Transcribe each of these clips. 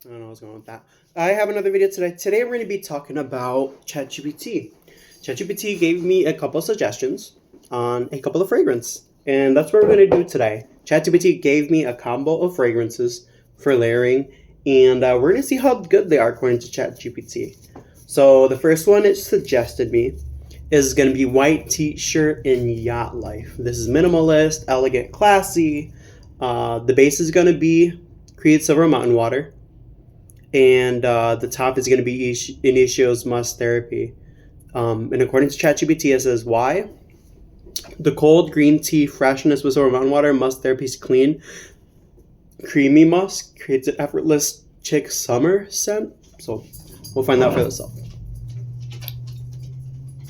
I don't know what's going on with that. I have another video today. Today we're going to be talking about ChatGPT. ChatGPT gave me a couple of suggestions on a couple of fragrance, and that's what we're going to do today. ChatGPT gave me a combo of fragrances for layering, and we're going to see how good they are according to ChatGPT. So the first one it suggested me is going to be white t-shirt in yacht life. This is minimalist, elegant, classy. The base is going to be Creed Silver Mountain Water, and the top is going to be Initio's Must Therapy. And according to ChatGPT, it says why the cold green tea freshness with Silver Mountain Water Must Therapy's clean, creamy musk creates an effortless chick summer scent. So we'll find out for yourself.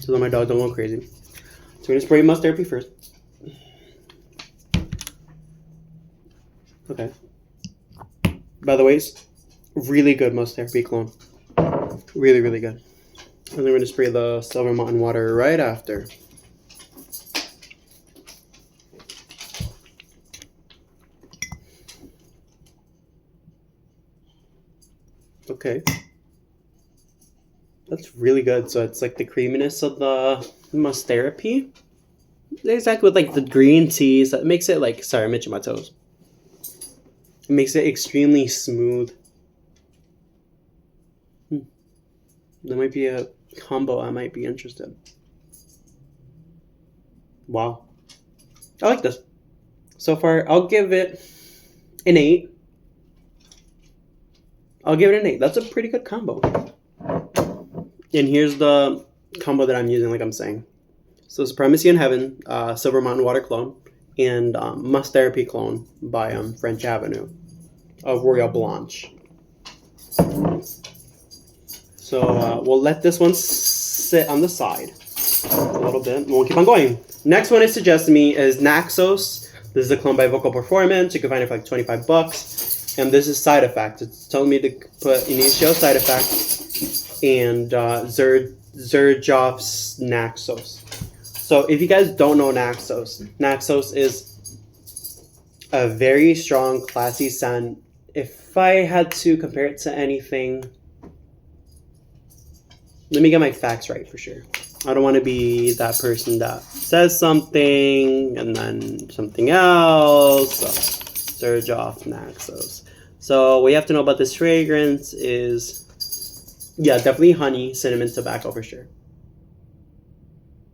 So that my dog don't go crazy. So we're gonna spray Must Therapy first. Okay. By the way, it's really good Must Therapy cologne. Really, really good. And then we're going to spray the Silver Mountain Water right after. Okay. That's really good. So it's like the creaminess of the Must Therapy. Exactly with like the green teas. That makes it like, sorry, I'm itching my toes. It makes it extremely smooth. There might be a combo I might be interested. Wow. I like this. So far, I'll give it an 8. I'll give it an 8. That's a pretty good combo. And here's the combo that I'm using, like I'm saying. So Supremacy in Heaven, Silver Mountain Water Cologne, and Must Therapy Cologne by French Avenue of Royal Blanche. So we'll let this one sit on the side a little bit, and we'll keep on going. Next one it suggested me is Naxos. This is a clone by Vocal Performance. You can find it for like $25. And this is Side Effect. It's telling me to put Initio Side Effect and Zerjoff's Naxos. So if you guys don't know Naxos, Naxos is a very strong, classy scent. If I had to compare it to anything, let me get my facts right for sure. I don't want to be that person that says something and then something else. So, Zerjoff Naxos. So what you have to know about this fragrance is, yeah, definitely honey, cinnamon, tobacco for sure.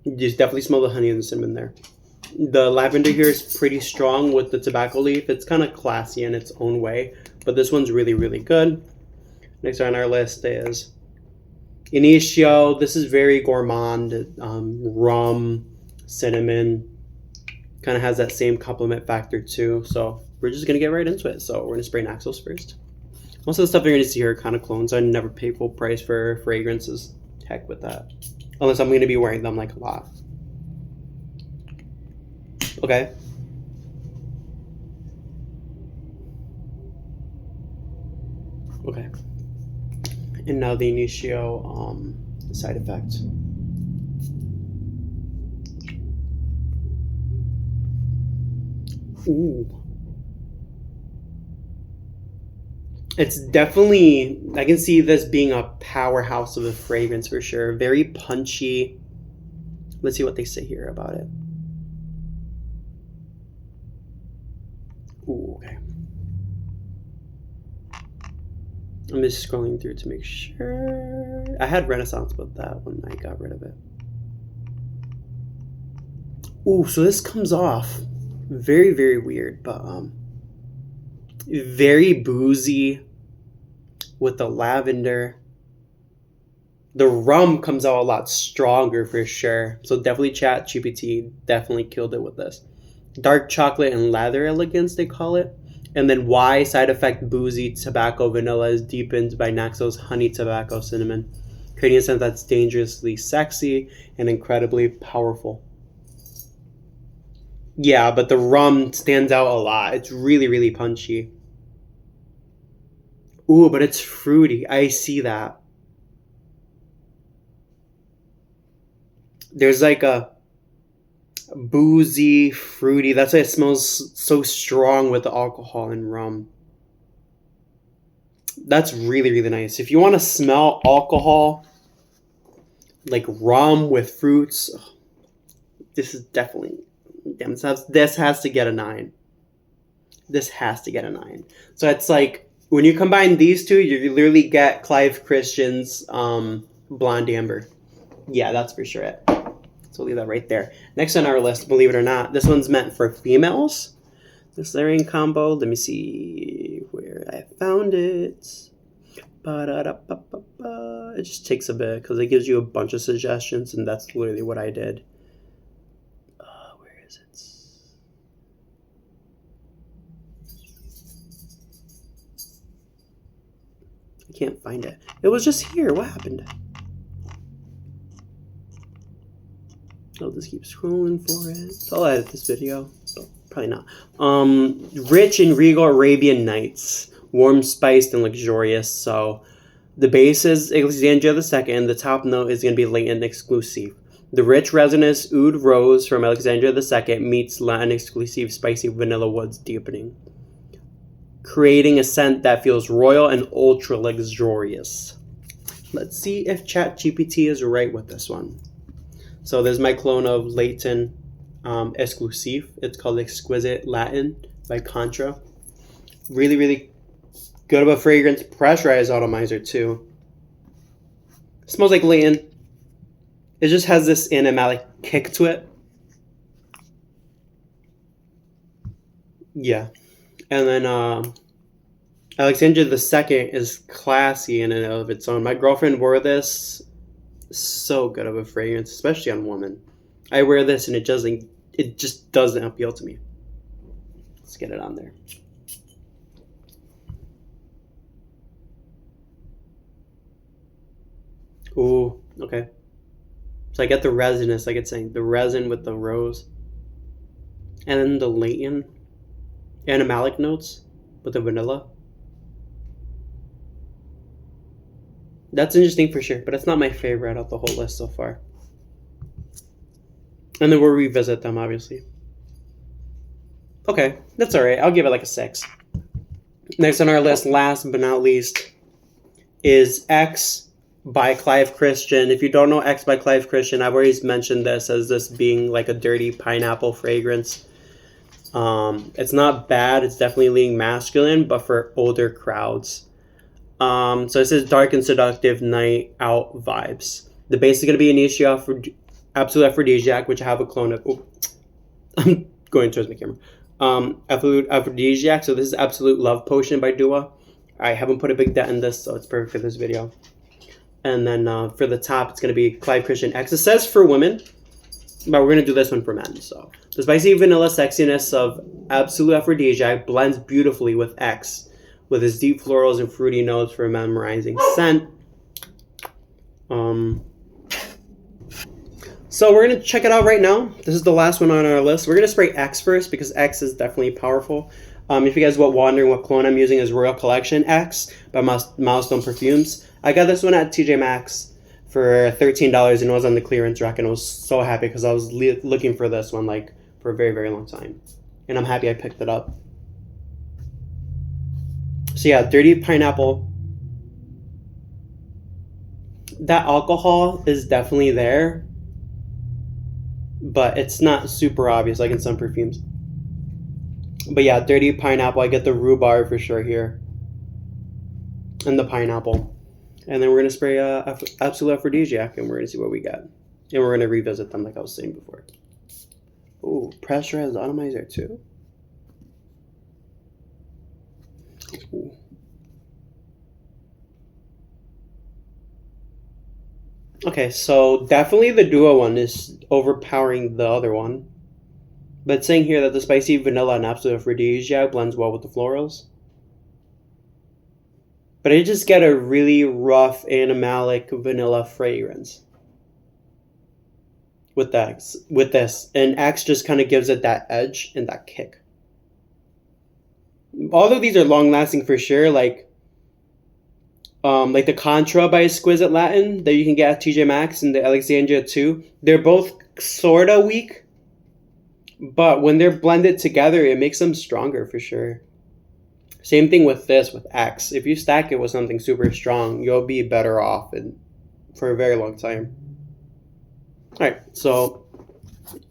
You just definitely smell the honey and the cinnamon there. The lavender here is pretty strong with the tobacco leaf. It's kind of classy in its own way, but this one's really, really good. Next on our list is Initio. This is very gourmand, rum, cinnamon. Kind of has that same compliment factor too. So we're just gonna get right into it. So we're gonna spray Naxos first. Most of the stuff you're gonna see here are kind of clones. I never pay full price for fragrances. Heck with that, unless I'm gonna be wearing them like a lot. Okay. Okay. And now the Initio Side Effect. Ooh. It's definitely, I can see this being a powerhouse of a fragrance for sure. Very punchy. Let's see what they say here about it. Ooh, okay. I'm just scrolling through to make sure. I had Renaissance, but that one I got rid of it. Ooh, so this comes off very, very weird, but very boozy with the lavender. The rum comes out a lot stronger for sure. So definitely ChatGPT definitely killed it with this. Dark chocolate and lather elegance, they call it. And then why Side Effect boozy tobacco vanilla is deepened by Naxos honey tobacco cinnamon, creating a scent that's dangerously sexy and incredibly powerful. Yeah, but the rum stands out a lot. It's really, really punchy. Ooh, but it's fruity. I see that. There's like a boozy, fruity. That's why it smells so strong with the alcohol and rum. That's really, really nice. If you want to smell alcohol, like rum with fruits, this is definitely, damn, this has to get a 9. This has to get a 9. So it's like, when you combine these two, you literally get Clive Christian's Blonde Amber. Yeah, that's for sure it. So leave that right there. Next on our list, believe it or not, this one's meant for females. This layering combo, let me see where I found it. It just takes a bit because it gives you a bunch of suggestions, and that's literally what I did. Where is it? I can't find it. It was just here. What happened? I'll just keep scrolling for it. I'll edit this video. So probably not. Rich and regal Arabian Nights. Warm, spiced, and luxurious. So the base is Alexandria II. The top note is going to be Latent Exclusive. The rich resinous oud rose from Alexandria II meets Latin exclusive spicy vanilla woods deepening, creating a scent that feels royal and ultra luxurious. Let's see if Chatgpt is right with this one. So there's my clone of Latent Exclusive. It's called Exquisite Latin by Contra. Really, really good of a fragrance. Pressurized atomizer too. Smells like Latent. It just has this animalic kick to it. Yeah. And then Alexandria II is classy in and of its own. My girlfriend wore this. So good of a fragrance, especially on women. I wear this and it just doesn't appeal to me. Let's get it on there. Ooh, okay. So I get the resinous, like it's saying, the resin with the rose. And then the latent animalic notes with the vanilla. That's interesting for sure, but it's not my favorite out of the whole list so far. And then we'll revisit them, obviously. Okay, that's all right. I'll give it like a 6. Next on our list, last but not least, is X by Clive Christian. If you don't know X by Clive Christian, I've always mentioned this as this being like a dirty pineapple fragrance. It's not bad. It's definitely leaning masculine, but for older crowds. So it says dark and seductive night out vibes. The base is going to be Initia for Absolute Aphrodisiac, which I have a clone of. Oh, I'm going towards my camera. Absolute Aphrodisiac. So this is Absolute Love Potion by Dua. I haven't put a big dent in this, so it's perfect for this video. And then for the top, it's going to be Clive Christian X. It says for women, but we're going to do this one for men. So the spicy vanilla sexiness of Absolute Aphrodisiac blends beautifully with X, with its deep florals and fruity notes for a memorizing scent. So we're going to check it out right now. This is the last one on our list. We're going to spray X first because X is definitely powerful. If you guys were wondering what clone I'm using, is Royal Collection X by Milestone Perfumes. I got this one at TJ Maxx for $13 and it was on the clearance rack, and I was so happy because I was looking for this one like for a very, very long time. And I'm happy I picked it up. So yeah, dirty pineapple. That alcohol is definitely there, but it's not super obvious like in some perfumes. But yeah, dirty pineapple. I get the rhubarb for sure here. And the pineapple. And then we're going to spray Absolute Aphrodisiac, and we're going to see what we get. And we're going to revisit them like I was saying before. Ooh, pressurized atomizer too. Ooh. Okay, so definitely the Duo one is overpowering the other one. But it's saying here that the spicy vanilla and Absolute Aphrodisiac blends well with the florals. But I just get a really rough animalic vanilla fragrance with this. And X just kind of gives it that edge and that kick. All of these are long lasting for sure, like the Contra by Exquisite Latin that you can get at TJ Maxx and the Alexandria too. They're both sorta weak, but when they're blended together, it makes them stronger for sure. Same thing with this, with X. If you stack it with something super strong, you'll be better off for a very long time. All right, so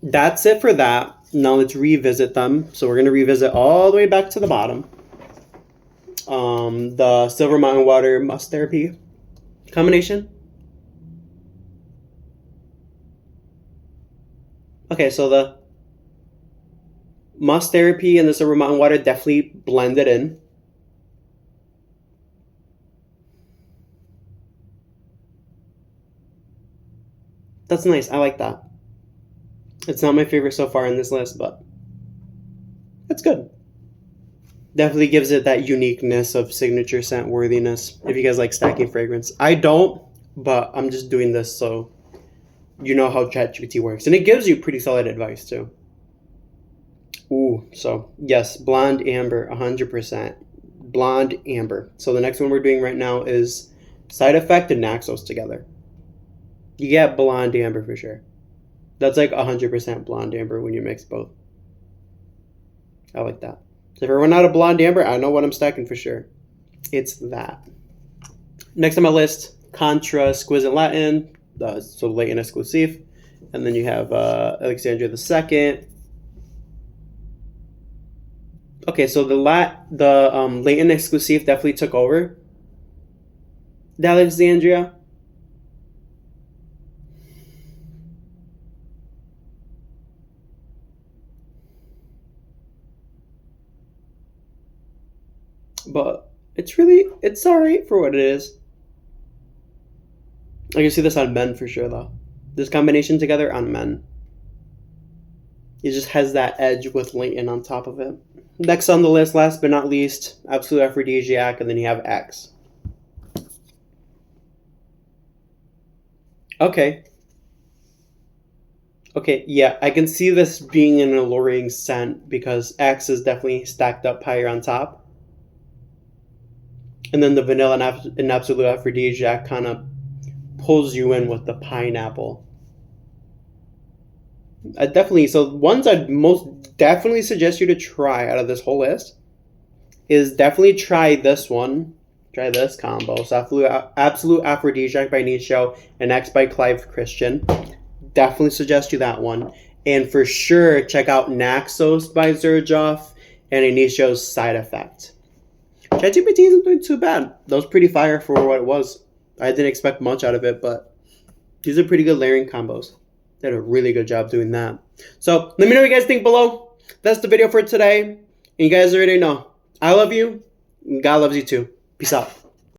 that's it for that. Now let's revisit them. So we're going to revisit all the way back to the bottom. The Silver Mountain Water Must Therapy combination. Okay, so the Must Therapy and the Silver Mountain Water definitely blended in. That's nice. I like that. It's not my favorite so far in this list, but it's good. Definitely gives it that uniqueness of signature scent worthiness. If you guys like stacking fragrance. I don't, but I'm just doing this so you know how Chatgpt works. And it gives you pretty solid advice too. Ooh, so yes, Blonde Amber, 100%. Blonde Amber. So the next one we're doing right now is Side Effect and Naxos together. You get Blonde Amber for sure. That's like 100% Blonde Amber when you mix both. I like that. So if I run out of Blonde Amber, I know what I'm stacking for sure. It's that. Next on my list, Contra Exquisite Latin. So Latin Exclusive. And then you have Alexandria II. Okay, so the Latin Exclusive definitely took over the Alexandria. But it's alright for what it is. I can see this on men for sure, though. This combination together on men. It just has that edge with Leighton on top of it. Next on the list, last but not least, Absolute Aphrodisiac, and then you have X. Okay, yeah, I can see this being an alluring scent because X is definitely stacked up higher on top. And then the vanilla and Absolute Aphrodisiac kind of pulls you in with the pineapple. So ones I'd most definitely suggest you to try out of this whole list is definitely try this one. Try this combo. So Absolute Aphrodisiac by Nisho and X by Clive Christian. Definitely suggest you that one. And for sure, check out Naxos by Xerjoff and Anisho's Side Effect. Chatgpt isn't doing too bad. That was pretty fire for what it was. I didn't expect much out of it, but these are pretty good layering combos. They did a really good job doing that. So let me know what you guys think below. That's the video for today. And you guys already know, I love you, and God loves you too. Peace out.